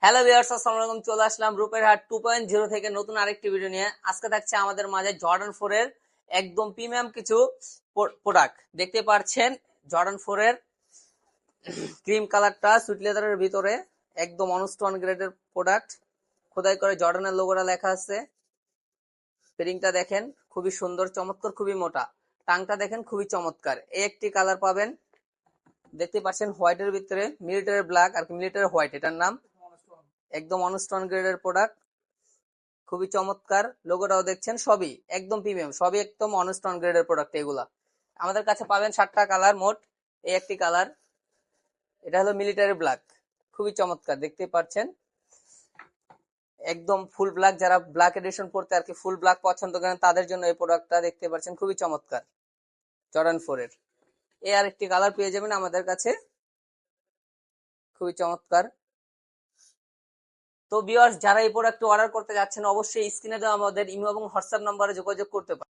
Hello viewers, আসসালামু আলাইকুম। চলে আসলাম রূপের হাট 2.0 থেকে নতুন আরেকটি ভিডিও নিয়ে। আজকে থাকছে আমাদের মাঝে জর্ডান 4 এর একদম প্রিমিয়াম কিছু প্রোডাক্ট। দেখতে পাচ্ছেন জর্ডান 4 এর ক্রিম কালারটা সুইট লেদারের ভিতরে একদম অনস্টোন গ্রেডের প্রোডাক্ট। খোদাই করে জর্ডানের লোগোটা লেখা আছে। ফিটিংটা দেখেন খুবই সুন্দর, চমৎকার, খুবই মোটা। টাংটা দেখেন খুবই চমৎকার। এই একটি কালার পাবেন, দেখতে পাচ্ছেন হোয়াইটের ভিতরে মিলিটারি ব্ল্যাক আর মিলিটারি হোয়াইট, এটার নাম। একদম অনস্টোন গ্রেডের প্রোডাক্ট, খুবই চমৎকার। লোগোটাও দেখছেন, সবই একদম প্রিমিয়াম, সবই একদম অনস্টোন গ্রেডের প্রোডাক্ট। এগুলা আমাদের কাছে পাবেন 7টা কালার মোট। এই একটি কালার, এটা হলো মিলিটারি ব্ল্যাক, খুবই চমৎকার। দেখতে পাচ্ছেন একদম ফুল ব্ল্যাক, যারা ব্ল্যাক এডিশন পড়তে আর কি ফুল ব্ল্যাক পছন্দ করেন তাদের জন্য এই প্রোডাক্টটা দেখতে পাচ্ছেন খুবই চমৎকার। জর্ডান 4 এর এই আরেকটি কালার পেয়ে যাবেন আমাদের কাছে, খুবই চমৎকার। তো ভিউয়ার্স, যারা এই প্রোডাক্ট অর্ডার করতে যাচ্ছেন অবশ্যই স্ক্রিনে দেওয়া আমাদের ইমো এবং হোয়াটসঅ্যাপ নম্বরে যোগাযোগ করতে পারেন।